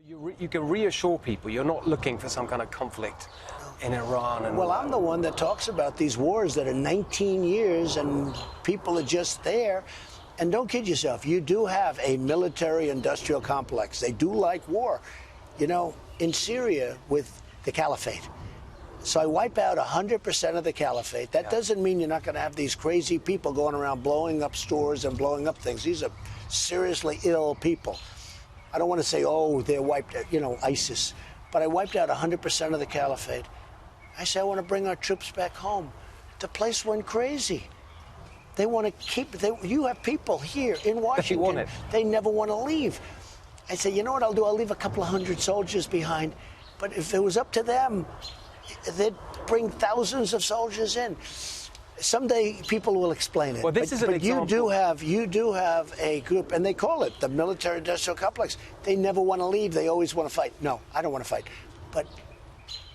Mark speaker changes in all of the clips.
Speaker 1: You can reassure people you're not looking for some kind of conflict in Iran. And
Speaker 2: well, I'm the one that talks about these wars that are 19 years and people are just there. And don't kid yourself, you do have a military-industrial complex. They do like war. You know, in Syria with the caliphate. So I wipe out 100% of the caliphate. That doesn't mean you're not going to have these crazy people going around blowing up stores and blowing up things. These are seriously ill people. I don't want to say, oh, they're wiped out, you know, ISIS. But I wiped out 100% of the caliphate. I say, I want to bring our troops back home. The place went crazy. They want to keep, you have people here in Washington, they never want to leave. I say, you know what I'll do? I'll leave a couple of hundred soldiers behind. But if it was up to them, they'd bring thousands of soldiers in. Someday people will explain it.
Speaker 1: Well, this is an example.
Speaker 2: You do have a group, and they call it the military-industrial complex. They never want to leave. They always want to fight. No, I don't want to fight. But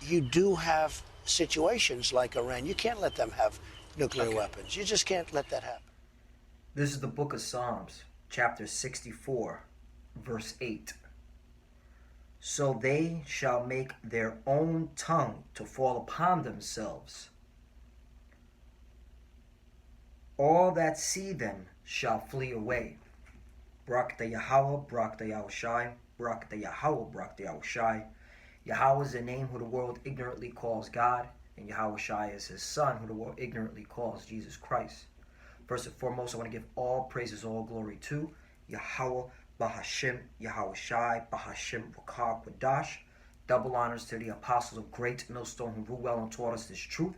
Speaker 2: you do have situations like Iran. You can't let them have nuclear weapons. You just can't let that happen.
Speaker 3: This is the book of Psalms, chapter 64, verse 8. So they shall make their own tongue to fall upon themselves. All that see them shall flee away. Barak the Yahweh, Barak the Yahushai, Barak the Yahweh, Barak the Yahushai. Yahweh is the name who the world ignorantly calls God, and Yahushai is his son who the world ignorantly calls Jesus Christ. First and foremost, I want to give all praises, all glory to Yahweh, Bahashim, Yahushai, Bahashim, Wakar, Wadash. Double honors to the apostles of Great Millstone who rule well and taught us this truth.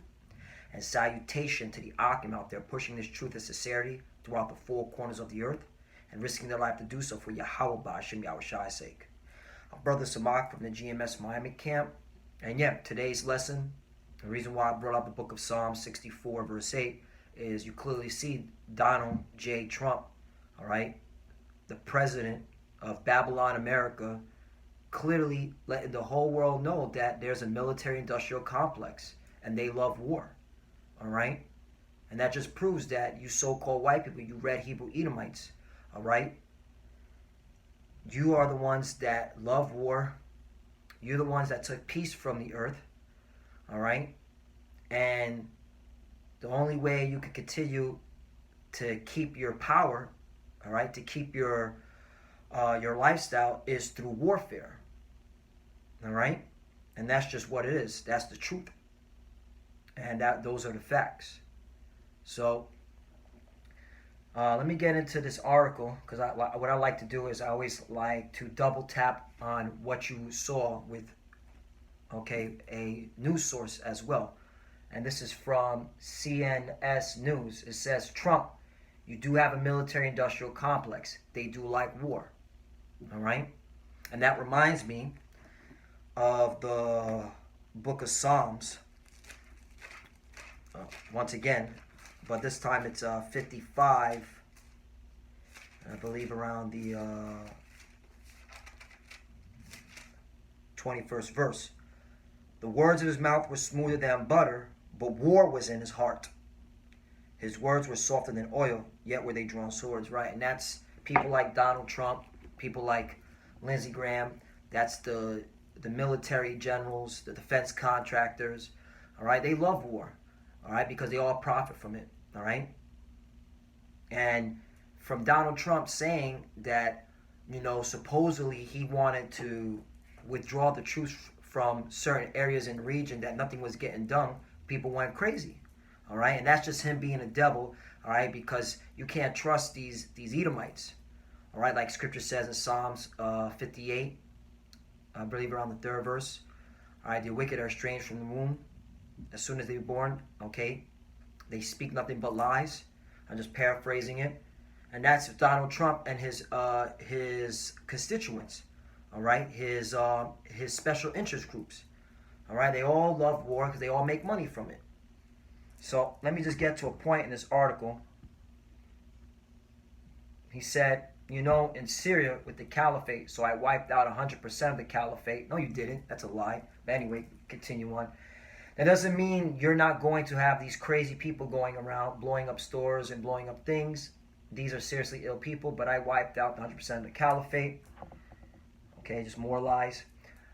Speaker 3: And salutation to the Akim out there pushing this truth and sincerity throughout the four corners of the earth and risking their life to do so for Yahweh, Bahashim, Yahushai's sake. Our brother Samak from the GMS Miami camp. And yeah, today's lesson, the reason why I brought up the book of Psalms 64 verse 8 is you clearly see Donald J. Trump, all right, the president of Babylon, America, clearly letting the whole world know that there's a military-industrial complex and they love war, all right? And that just proves that you so-called white people, you red Hebrew Edomites, all right? You are the ones that love war. You're the ones that took peace from the earth, all right? And the only way you can continue to keep your power, all right, to keep your lifestyle is through warfare, all right? And that's just what it is. That's the truth. And those are the facts. So let me get into this article, because what I like to do is I always like to double tap on what you saw with, okay, a news source as well. And this is from CNS News. It says, Trump, you do have a military-industrial complex. They do like war, all right? And that reminds me of the book of Psalms, once again, but this time it's 55, I believe around the 21st verse. The words of his mouth were smoother than butter, but war was in his heart. His words were softer than oil, yet were they drawn swords, right? And that's people like Donald Trump, people like Lindsey Graham. That's the military generals, the defense contractors, all right? They love war, all right, because they all profit from it, all right? And from Donald Trump saying that, you know, supposedly he wanted to withdraw the troops from certain areas in the region, that nothing was getting done, people went crazy, all right? And that's just him being a devil, all right, because you can't trust these Edomites, all right, like scripture says in Psalms 58, I believe around the 3rd verse, all right, the wicked are estranged from the womb. As soon as they're born, okay, they speak nothing but lies. I'm just paraphrasing it. And that's Donald Trump and his constituents, all right, his special interest groups, all right. They all love war because they all make money from it. So let me just get to a point in this article. He said, you know, in Syria with the caliphate, so I wiped out 100% of the caliphate. No, you didn't. That's a lie. But anyway, continue on. That doesn't mean you're not going to have these crazy people going around blowing up stores and blowing up things. These are seriously ill people, but I wiped out 100% of the caliphate. Okay, just more lies.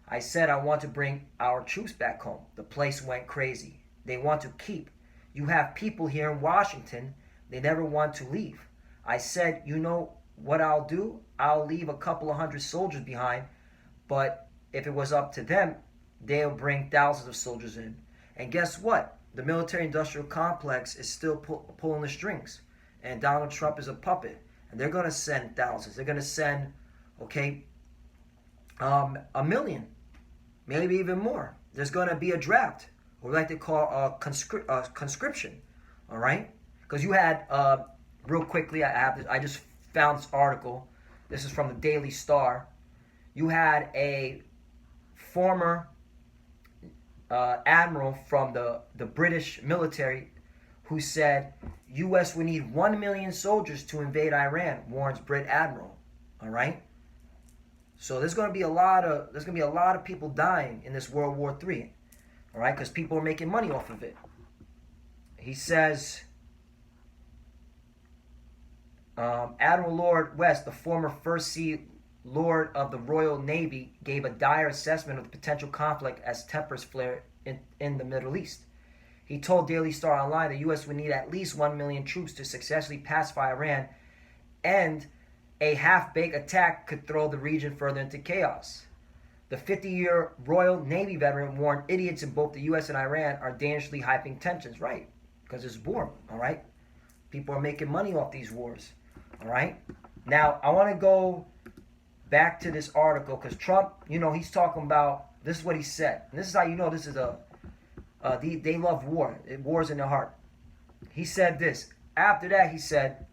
Speaker 3: I said I want to bring our troops back home. The place went crazy. They want to keep. You have people here in Washington, they never want to leave. I said, you know what I'll do? I'll leave a couple of hundred soldiers behind, but if it was up to them, they'll bring thousands of soldiers in. And guess what? The military-industrial complex is still pulling the strings, and Donald Trump is a puppet, and they're going to send thousands. They're going to send, okay, 1,000,000, maybe even more. There's going to be a draft, what we like to call a conscription, all right? Because you had, real quickly, I just found this article. This is from the Daily Star. You had a former admiral from the British military who said U.S. would need 1 million soldiers to invade Iran, warns Brit admiral. All right. So there's going to be a lot of people dying in this World War III. All right, because people are making money off of it. He says, Admiral Lord West, the former First Sea Lord of the Royal Navy, gave a dire assessment of the potential conflict as tempers flare in the Middle East. He told Daily Star Online the U.S. would need at least 1 million troops to successfully pacify Iran, and a half-baked attack could throw the region further into chaos. The 50-year Royal Navy veteran warned idiots in both the U.S. and Iran are dangerously hyping tensions, right? Because it's war, all right? People are making money off these wars, all right? Now, I want to go back to this article because Trump, he's talking about, this is what he said. And this is how you know this is they love war. War's in their heart. He said this. After that, he said,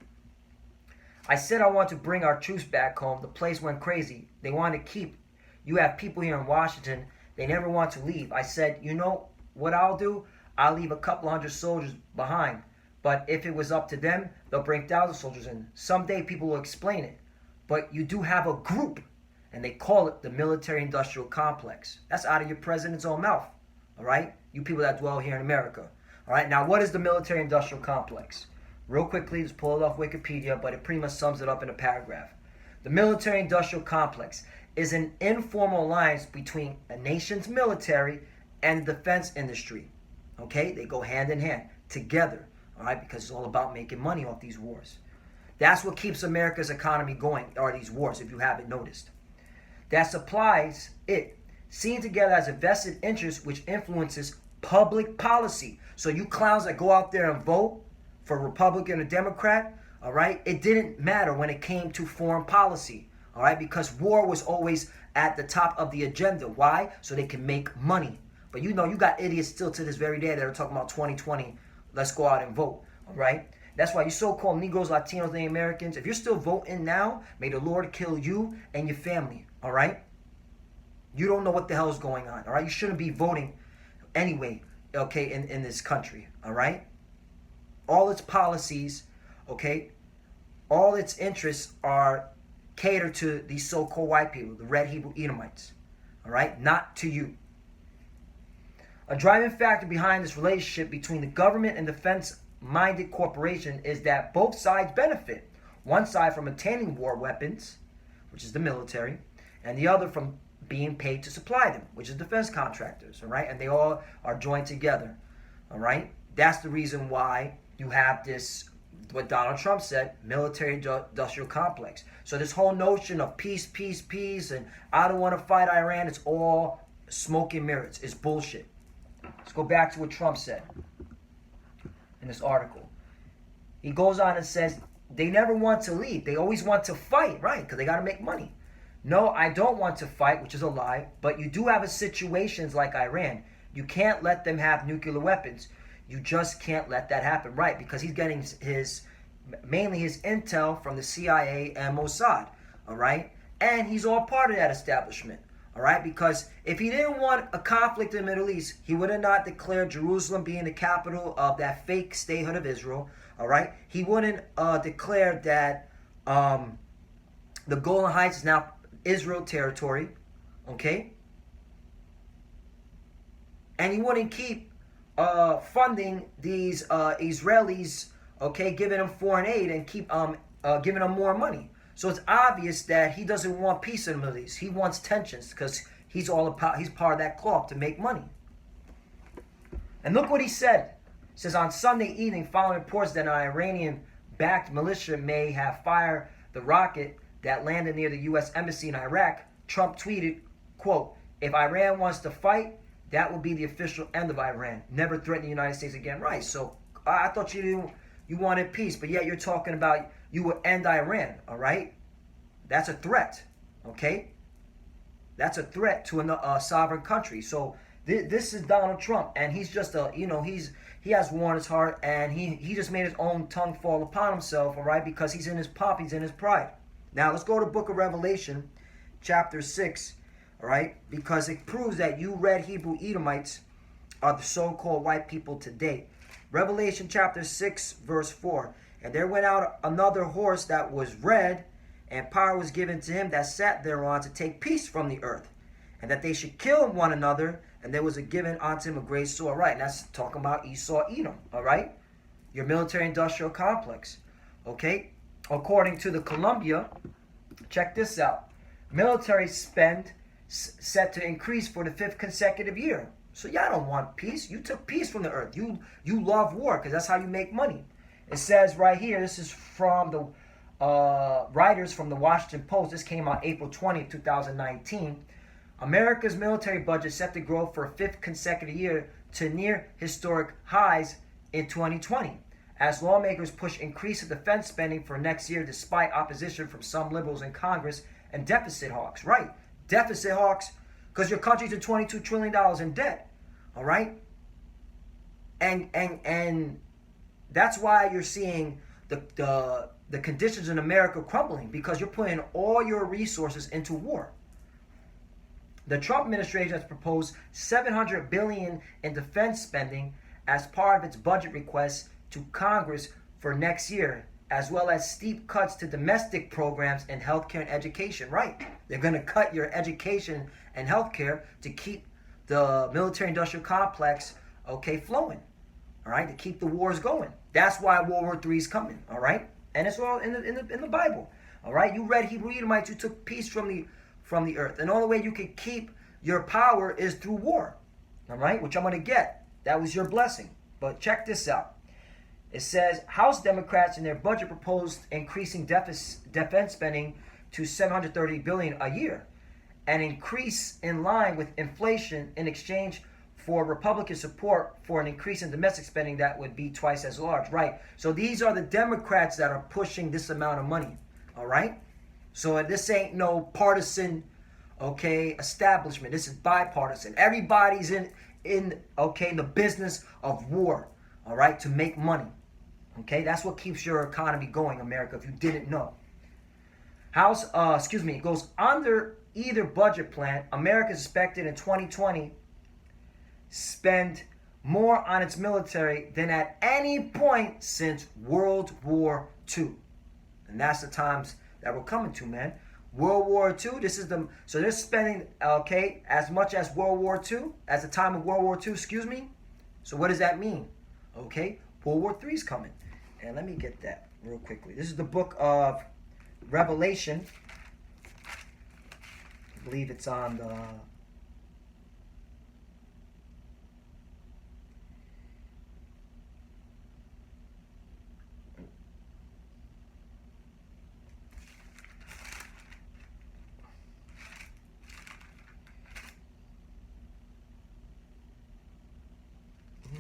Speaker 3: I said I want to bring our troops back home. The place went crazy. They want to keep. You have people here in Washington. They never want to leave. I said, you know what I'll do? I'll leave a couple hundred soldiers behind. But if it was up to them, they'll bring thousands of soldiers in. Someday people will explain it. But you do have a group, and they call it the military-industrial complex. That's out of your president's own mouth, all right? You people that dwell here in America, all right? Now, what is the military-industrial complex? Real quickly, just pull it off Wikipedia, but it pretty much sums it up in a paragraph. The military-industrial complex is an informal alliance between a nation's military and the defense industry, okay? They go hand in hand, together, all right? Because it's all about making money off these wars. That's what keeps America's economy going, are these wars, if you haven't noticed. That supplies it, seen together as a vested interest which influences public policy. So you clowns that go out there and vote for a Republican or Democrat, all right, it didn't matter when it came to foreign policy, all right, because war was always at the top of the agenda. Why? So they can make money. But you got idiots still to this very day that are talking about 2020, let's go out and vote, all right? That's why you so-called Negroes, Latinos, and Americans, if you're still voting now, may the Lord kill you and your family, all right? You don't know what the hell is going on, all right? You shouldn't be voting anyway, okay, in this country, all right? All its policies, okay, all its interests are catered to these so-called white people, the red Hebrew Edomites, all right? Not to you. A driving factor behind this relationship between the government and defense-minded corporation is that both sides benefit. One side from obtaining war weapons, which is the military, and the other from being paid to supply them, which is defense contractors, all right? And they all are joined together, all right? That's the reason why you have this, what Donald Trump said, military-industrial complex. So this whole notion of peace, peace, peace, and I don't want to fight Iran, it's all smoke and mirrors. It's bullshit. Let's go back to what Trump said in this article. He goes on and says, they never want to leave. They always want to fight, right? Because they got to make money. No, I don't want to fight, which is a lie. But you do have situations like Iran. You can't let them have nuclear weapons. You just can't let that happen, right? Because he's getting mainly his intel from the CIA and Mossad, all right? And he's all part of that establishment, all right? Because if he didn't want a conflict in the Middle East, he would have not declared Jerusalem being the capital of that fake statehood of Israel, all right? He wouldn't declare that the Golan Heights is now Israel territory, okay? And he wouldn't keep funding these Israelis, okay, giving them foreign aid and keep giving them more money. So it's obvious that he doesn't want peace in the Middle East. He wants tensions because he's part of that cloth to make money. And look what he said. He says, on Sunday evening, following reports that an Iranian-backed militia may have fired the rocket that landed near the U.S. Embassy in Iraq, Trump tweeted, quote, if Iran wants to fight, that will be the official end of Iran. Never threaten the United States again. Right, so I thought you wanted peace, but yet you're talking about you will end Iran, all right? That's a threat, okay? That's a threat to a sovereign country. So this is Donald Trump, and he's just he has war in his heart, and he just made his own tongue fall upon himself, all right? Because he's in his pomp, he's in his pride. Now let's go to the book of Revelation, chapter 6, all right? Because it proves that you red Hebrew Edomites are the so-called white people today. Revelation chapter 6, verse 4. And there went out another horse that was red, and power was given to him that sat thereon to take peace from the earth, and that they should kill one another, and there was given unto him a great sword. Right, and that's talking about Esau, Edom, all right? Your military-industrial complex, okay? According to the Columbia, check this out. Military spend set to increase for the 5th consecutive year. So y'all don't want peace. You took peace from the earth. You love war because that's how you make money. It says right here, this is from the writers from the Washington Post. This came out April 20th, 2019. America's military budget set to grow for a 5th consecutive year to near historic highs in 2020, as lawmakers push increase of defense spending for next year despite opposition from some liberals in Congress and deficit hawks. Right, deficit hawks, because your country's at $22 trillion in debt. All right, and that's why you're seeing the conditions in America crumbling, because you're putting all your resources into war. The Trump administration has proposed $700 billion in defense spending as part of its budget request to Congress for next year, as well as steep cuts to domestic programs in healthcare and education. Right, they're going to cut your education and healthcare to keep the military-industrial complex, okay, flowing. All right, to keep the wars going. That's why World War III is coming. All right, and it's all in the Bible. All right, you read Hebrew Edomites, you took peace from the earth, and the only way you can keep your power is through war. All right, which I'm going to get. That was your blessing. But check this out. It says House Democrats in their budget proposed increasing defense spending to $730 billion a year, an increase in line with inflation in exchange for Republican support for an increase in domestic spending that would be twice as large. Right. So these are the Democrats that are pushing this amount of money. All right. So this ain't no partisan, okay, establishment. This is bipartisan. Everybody's in the business of war. All right, to make money. Okay, that's what keeps your economy going, America, if you didn't know. It goes under either budget plan, America is expected in 2020 spend more on its military than at any point since World War II. And that's the times that we're coming to, man. World War II, so they're spending, okay, as much as World War II, as the time of World War II, excuse me. So what does that mean? Okay, World War III is coming. And let me get that real quickly. This is the book of Revelation. I believe it's on the...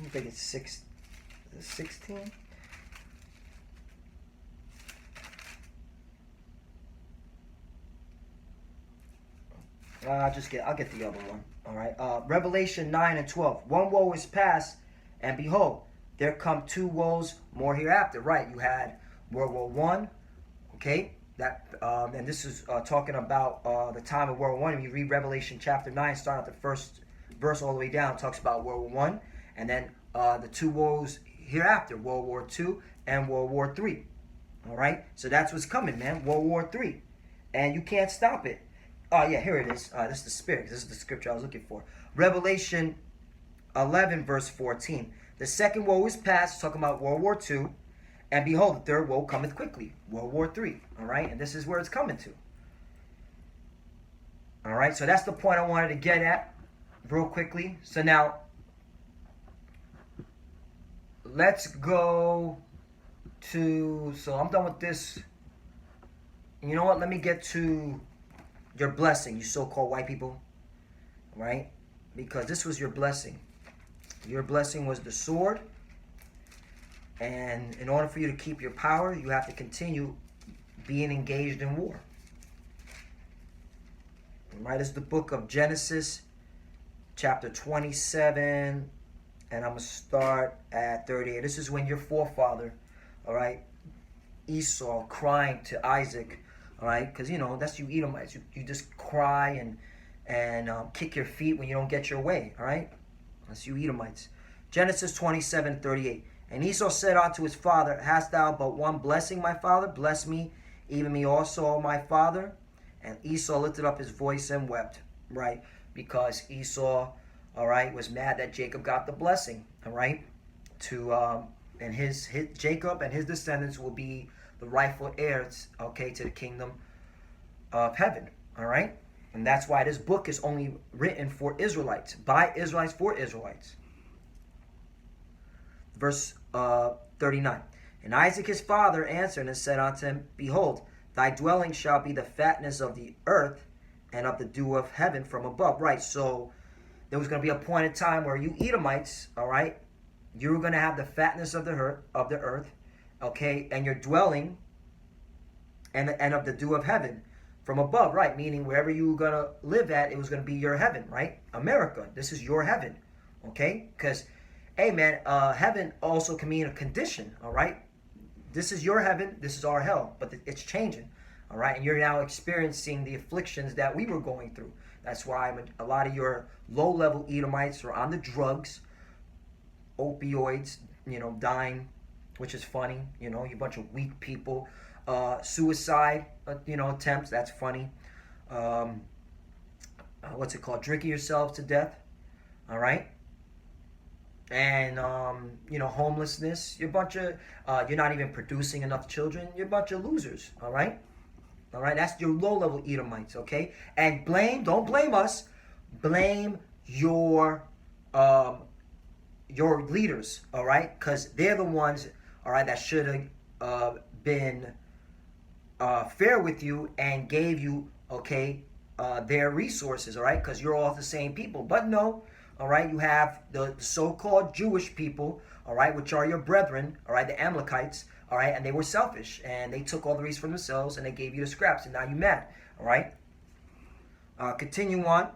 Speaker 3: I think it's 16. I'll get the other one. All right. Revelation 9 and 12. One woe is past, and behold, there come two woes more hereafter. Right. You had World War One. Okay. That and this is talking about the time of World War One. When you read Revelation chapter 9, starting at the first verse all the way down, it talks about World War One, and then the two woes hereafter, World War II and World War III. All right, so that's what's coming, man. World War III, and you can't stop it. Oh yeah, here it is. This is the spirit. This is the scripture I was looking for. Revelation 11 verse 14. The second woe is past, talking about World War II, And behold, the third woe cometh quickly. World War III. All right? And this is where it's coming to. All right? So that's the point I wanted to get at real quickly. So now, let's go to... So I'm done with this. You know what? Let me get to your blessing, you so-called white people. Right? Because this was your blessing. Your blessing was the sword. And in order for you to keep your power, you have to continue being engaged in war. Right? It's the book of Genesis, chapter 27, and I'm going to start at 38. This is when your forefather, all right, Esau, crying to Isaac, all right, because, you know, that's you Edomites. You just cry and kick your feet when you don't get your way, all right? That's you Edomites. Genesis 27, 38. And Esau said unto his father, Hast thou but one blessing, my father? Bless me, even me also, my father. And Esau lifted up his voice and wept, right? Because Esau, all right, was mad that Jacob got the blessing, all right? And his Jacob and his descendants will be the rightful heirs, okay, to the kingdom of heaven, all right? And that's why this book is only written for Israelites, by Israelites, for Israelites. Verse 39. And Isaac his father answered and said unto him, Behold, thy dwelling shall be the fatness of the earth and of the dew of heaven from above. Right, so there was going to be a point in time where you Edomites, all right, you were going to have the fatness of the earth, okay, and your dwelling and of the dew of heaven from above, right, meaning wherever you were going to live at, it was going to be your heaven, right? America, this is your heaven, okay? Because, hey, man, heaven also can mean a condition, all right? This is your heaven, this is our hell, but it's changing, all right? And you're now experiencing the afflictions that we were going through. That's why a lot of your low-level Edomites are on the drugs, opioids, you know, dying, which is funny, you know, you bunch of weak people. Suicide, you know, attempts, that's funny. What's it called? Drinking yourself to death, all right? And, you know, homelessness. You're a bunch of, you're not even producing enough children. You're a bunch of losers, all right? All right, that's your low-level Edomites, okay? And don't blame us. Blame your leaders, all right? Because they're the ones, all right, that should have been fair with you and gave you, okay, their resources, all right? Because you're all the same people. But no, all right, you have the so-called Jewish people, all right, which are your brethren, all right, the Amalekites, all right, and they were selfish, and they took all the resources for themselves, and they gave you the scraps, and now you're mad, all right? Continue on,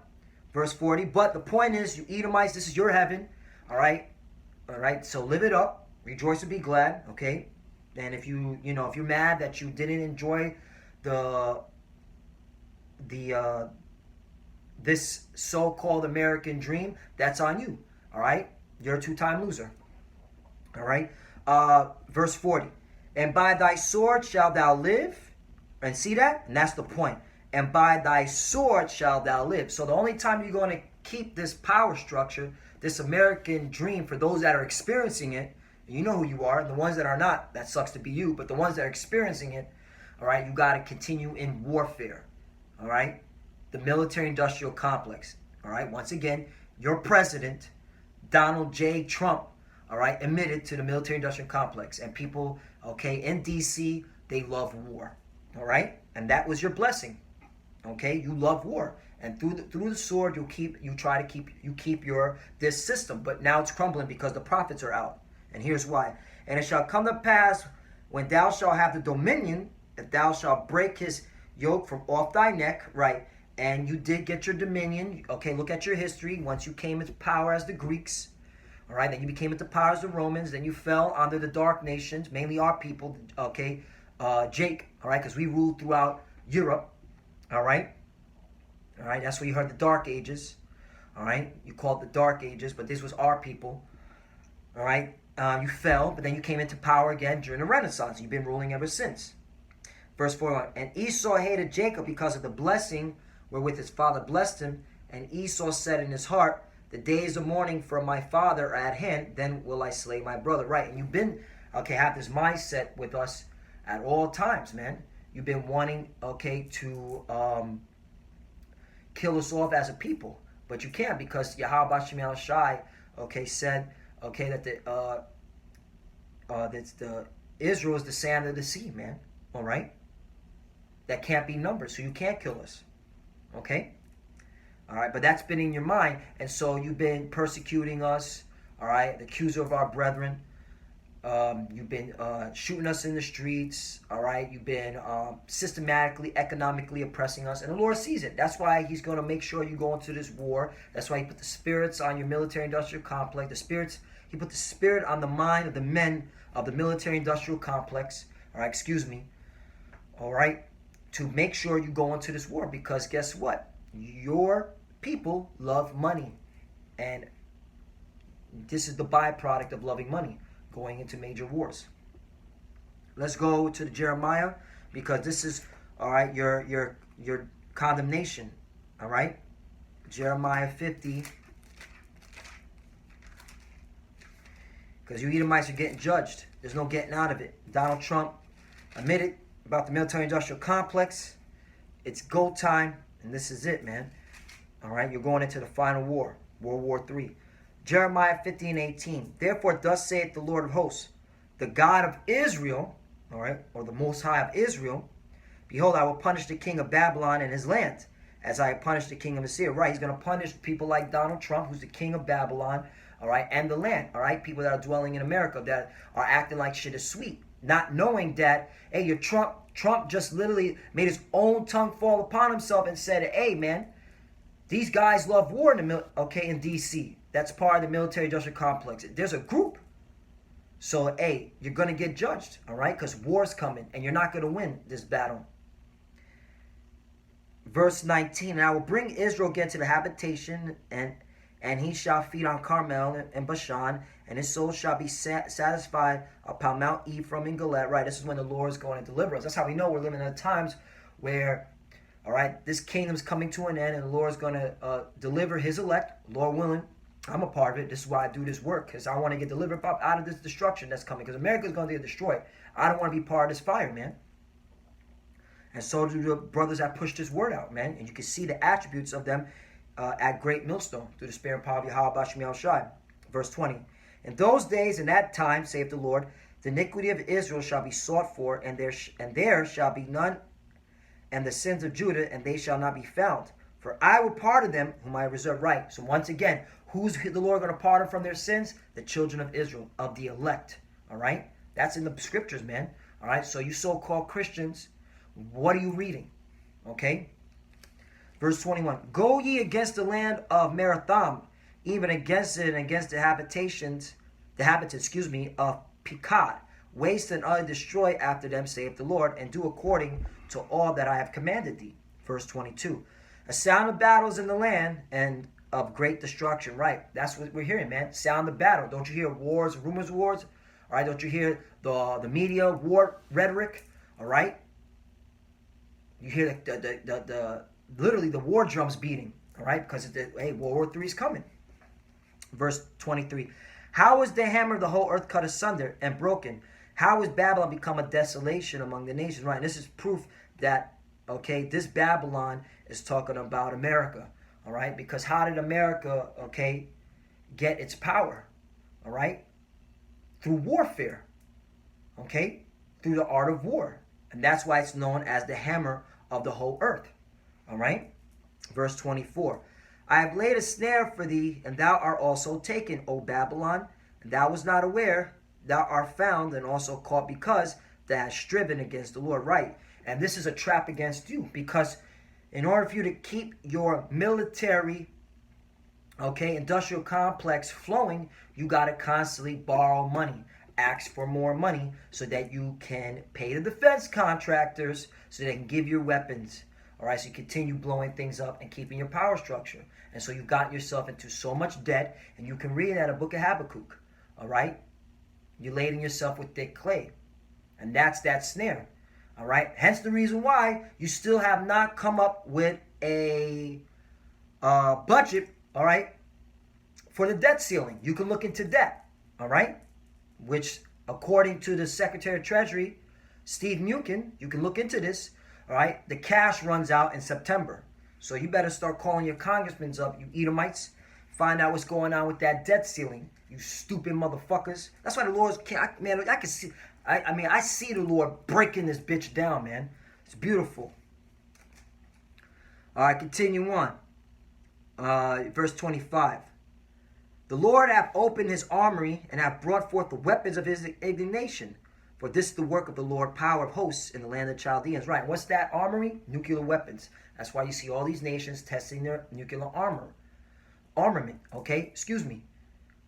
Speaker 3: verse 40. But the point is, you Edomites, this is your heaven, all right? All right, so live it up, rejoice and be glad, okay? And if if you're mad that you didn't enjoy this so-called American dream, that's on you, all right? You're a two-time loser, all right? Verse 40. And by thy sword shalt thou live. And see that? And that's the point. And by thy sword shalt thou live. So the only time you're going to keep this power structure, this American dream, for those that are experiencing it, you know who you are. The ones that are not, that sucks to be you. But the ones that are experiencing it, all right, you got to continue in warfare, all right? The military-industrial complex, all right? Once again, your president, Donald J. Trump, all right, admitted to the military-industrial complex. And people, okay, in D.C., they love war, all right? And that was your blessing, okay? You love war. And through the sword, you keep this system. But now it's crumbling because the prophets are out. And here's why. And it shall come to pass, when thou shalt have the dominion, that thou shalt break his yoke from off thy neck, right? And you did get your dominion. Okay, look at your history. Once you came into power as the Greeks, all right, then you became into power as the Romans, then you fell under the dark nations, mainly our people, okay, Jake, all right, because we ruled throughout Europe, all right, that's where you heard the Dark Ages, all right, you called the Dark Ages, but this was our people, all right, you fell, but then you came into power again during the Renaissance. You've been ruling ever since. Verse 41, and Esau hated Jacob because of the blessing wherewith his father blessed him, and Esau said in his heart, the days of mourning for my father are at hand, then will I slay my brother. Right, and you've been, okay, have this mindset with us at all times, man. You've been wanting, okay, to kill us off as a people, but you can't, because Yahweh Bashim Al Shai, okay, said, okay, that the Israel is the sand of the sea, man. All right, that can't be numbered, so you can't kill us. Okay, all right, but that's been in your mind, and so you've been persecuting us. All right, the accuser of our brethren. You've been shooting us in the streets, all right? You've been systematically, economically oppressing us, and the Lord sees it. That's why he's going to make sure you go into this war. That's why he put the spirits on your military-industrial complex. He put the spirit on the mind of the men of the military-industrial complex, all right, all right, to make sure you go into this war, because guess what? Your people love money, and this is the byproduct of loving money, going into major wars. Let's go to the Jeremiah, because this is, all right, your condemnation, all right? Jeremiah 50, because you Edomites are getting judged. There's no getting out of it. Donald Trump admitted about the military-industrial complex. It's go time, and this is it, man. All right, you're going into the final war, World War III. Jeremiah 15:18. Therefore, thus saith the Lord of hosts, the God of Israel, all right, or the Most High of Israel, behold, I will punish the king of Babylon and his land, as I have punished the king of Assyria. Right, he's going to punish people like Donald Trump, who's the king of Babylon, all right, and the land, all right, people that are dwelling in America that are acting like shit is sweet, not knowing that, hey, your Trump just literally made his own tongue fall upon himself and said, hey, man, these guys love war in D.C. That's part of the military-industrial complex. There's a group. So, hey, you're going to get judged, all right? Because war's coming, and you're not going to win this battle. Verse 19, and I will bring Israel again to the habitation, and he shall feed on Carmel and Bashan, and his soul shall be satisfied upon Mount Ephraim and Gilead. Right, this is when the Lord is going to deliver us. That's how we know we're living in times where, all right, this kingdom's coming to an end, and the Lord is going to deliver his elect, Lord willing. I'm a part of it. This is why I do this work, because I want to get delivered out of this destruction that's coming, because America's going to get destroyed. I don't want to be part of this fire, man. And so do the brothers that push this word out, man. And you can see the attributes of them at Great Millstone through the spirit and power of Yahweh Bashim Al Shai. Verse 20. In those days and that time, saith the Lord, the iniquity of Israel shall be sought for, and there shall be none, and the sins of Judah, and they shall not be found. For I will pardon them whom I reserve right. So once again, who's the Lord going to pardon from their sins? The children of Israel, of the elect. All right? That's in the scriptures, man. All right? So you so-called Christians, what are you reading? Okay? Verse 21. Go ye against the land of Meratham, even against it and against the habitants, of Pekod. Waste and utterly destroy after them, saith the Lord, and do according to all that I have commanded thee. Verse 22. A sound of battles in the land, and of great destruction. Right, that's what we're hearing, man. Sound of battle. Don't you hear wars, rumors of wars? All right, don't you hear the media war rhetoric? All right, you hear the literally the war drums beating. All right, because hey, World War III is coming. Verse 23. How is the hammer of the whole earth cut asunder and broken? How is Babylon become a desolation among the nations? Right, and this is proof that, okay, this Babylon is talking about America. All right, because how did America, okay, get its power? All right, through warfare, okay, through the art of war. And that's why it's known as the hammer of the whole earth. All right, verse 24. I have laid a snare for thee, and thou art also taken, O Babylon, and thou was not aware, thou art found and also caught, because thou hast striven against the Lord. Right, and this is a trap against you, because in order for you to keep your military, okay, industrial complex flowing, you got to constantly borrow money, ask for more money so that you can pay the defense contractors so they can give you weapons. All right, so you continue blowing things up and keeping your power structure. And so you've gotten yourself into so much debt, and you can read that in the book of Habakkuk. All right, you're lading yourself with thick clay, and that's that snare. All right, hence the reason why you still have not come up with a budget, all right, for the debt ceiling. You can look into that, all right, which according to the Secretary of Treasury, Steve Mnuchin, you can look into this, all right, the cash runs out in September. So you better start calling your congressmen up, you Edomites. Find out what's going on with that debt ceiling, you stupid motherfuckers. That's why the Lord's, man, I can see, I see the Lord breaking this bitch down, man. It's beautiful. All right, continue on. Verse 25. The Lord hath opened his armory and hath brought forth the weapons of his indignation. For this is the work of the Lord, power of hosts in the land of Chaldeans. Right, what's that armory? Nuclear weapons. That's why you see all these nations testing their nuclear armament. Okay, excuse me.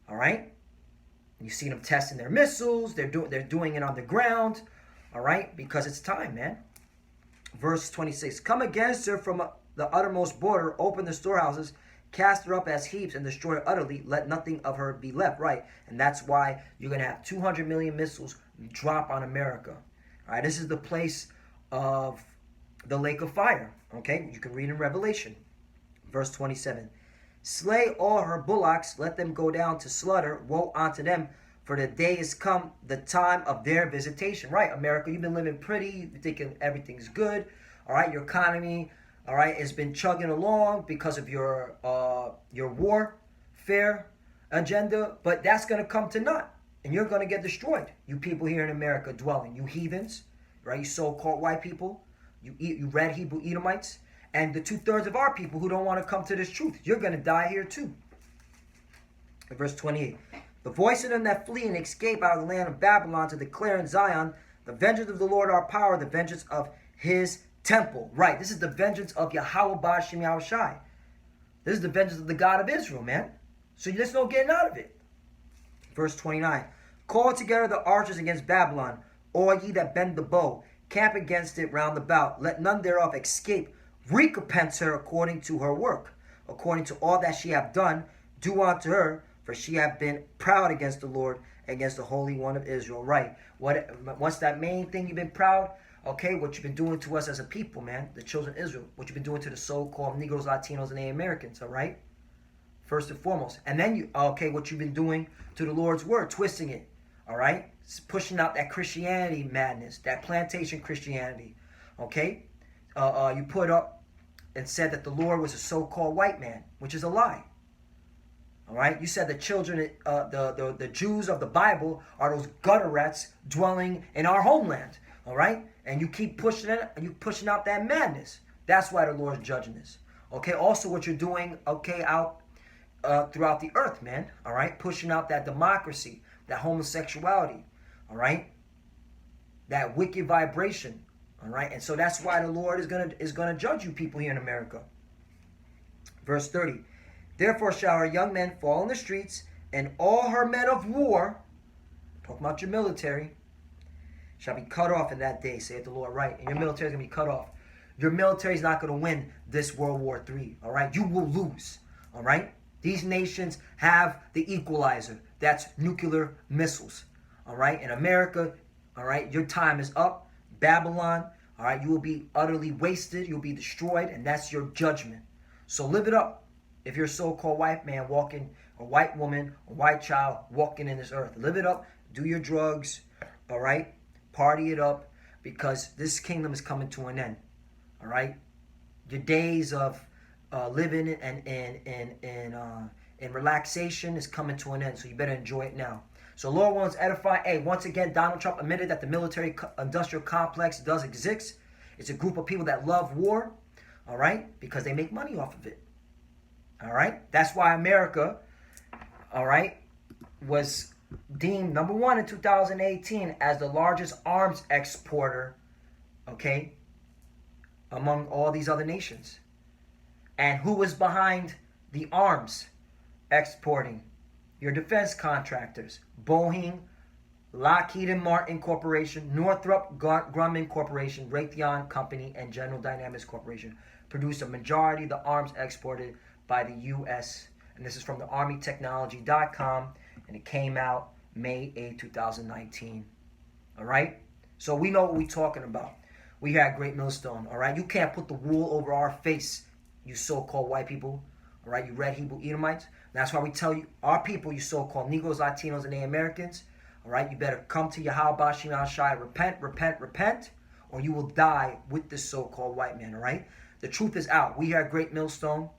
Speaker 3: All right, you see them testing their missiles. They're doing it on the ground. All right, because it's time, man. Verse 26. Come against her from the uttermost border. Open the storehouses. Cast her up as heaps and destroy her utterly. Let nothing of her be left. Right, and that's why you're gonna have 200 million missiles drop on America. All right, this is the place of the lake of fire. Okay, you can read in Revelation. Verse 27. Slay all her bullocks, let them go down to slaughter. Woe unto them, for the day is come, the time of their visitation. Right, America, you've been living pretty, you're thinking everything's good. All right, your economy, all right, has been chugging along because of your warfare agenda, but that's going to come to naught, and you're going to get destroyed. You people here in America dwelling, you heathens, right? You so-called white people, you red Hebrew Edomites, and the 2/3 of our people who don't want to come to this truth. You're going to die here too. Verse 28. The voice of them that flee and escape out of the land of Babylon to declare in Zion, the vengeance of the Lord our power, the vengeance of his temple. Right, this is the vengeance of Yahweh Ba'ashem Yahushai. This is the vengeance of the God of Israel, man. So there's no getting out of it. Verse 29. Call together the archers against Babylon, all ye that bend the bow. Camp against it round about. Let none thereof escape. Recompense her according to her work, according to all that she hath done. Do unto her, for she hath been proud against the Lord, against the Holy One of Israel. Right. What's that main thing you've been proud? Okay, what you've been doing to us as a people, man, the children of Israel. What you've been doing to the so-called Negroes, Latinos, and Native Americans, all right? First and foremost. And then, what you've been doing to the Lord's word, twisting it, all right? Pushing out that Christianity madness, that plantation Christianity, okay? You put up and said that the Lord was a so-called white man, which is a lie. All right, you said the children, the Jews of the Bible are those gutter rats dwelling in our homeland. All right, and you keep pushing it, and you pushing out that madness. That's why the Lord's judging this. Okay, also what you're doing, okay, out throughout the earth, man. All right, pushing out that democracy, that homosexuality. All right, that wicked vibration. All right, and so that's why the Lord is gonna judge you people here in America. Verse 30. Therefore shall her young men fall in the streets, and all her men of war, talking about your military, shall be cut off in that day, saith the Lord. Right, and your military is going to be cut off. Your military is not going to win this World War III, all right? You will lose, all right? These nations have the equalizer. That's nuclear missiles, all right? In America, all right, your time is up. Babylon, all right, you will be utterly wasted. You'll be destroyed, and that's your judgment. So live it up. If you're a so-called white man walking, or white woman, or white child walking in this earth, live it up. Do your drugs, all right? Party it up, because this kingdom is coming to an end. All right, your days of living and relaxation is coming to an end. So you better enjoy it now. So Lord wants to edify. Hey, once again, Donald Trump admitted that the military-industrial complex does exist. It's a group of people that love war. All right, because they make money off of it. All right, that's why America, all right, was deemed number 1 in 2018 as the largest arms exporter, okay, among all these other nations. And who was behind the arms exporting? Your defense contractors: Boeing, Lockheed and Martin Corporation, Northrop Grumman Corporation, Raytheon Company, and General Dynamics Corporation produced a majority of the arms exported by the U.S. And this is from the ArmyTechnology.com. And it came out May 8, 2019. All right? So we know what we're talking about. We had Great Millstone. All right? You can't put the wool over our face, you so-called white people. All right? You red Hebrew Edomites. That's why we tell you, our people, you so-called Negroes, Latinos, and Native Americans. All right, you better come to Yahweh Bashim Yahushai, repent, or you will die with this so-called white man. All right, the truth is out. We here at Great Millstone,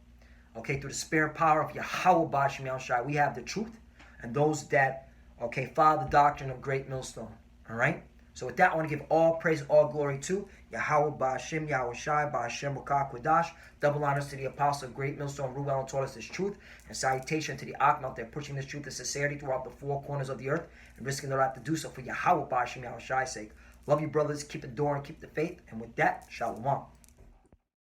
Speaker 3: okay, through the spirit power of Yahweh Bashim Yahushai, we have the truth, and those that, okay, follow the doctrine of Great Millstone. All right. So with that, I want to give all praise, all glory to Yahweh Ba'Hashem, Yahushai, Ba'Hashem, Rakah, Quadash. Double honors to the apostle of Great Millstone, Ruel, and taught us this truth. And salutation to the Akhmat out there pushing this truth and sincerity throughout the four corners of the earth and risking their life to do so for Yahweh Ba'Hashem, Yahushai's sake. Love you, brothers. Keep the door and keep the faith. And with that, shalom.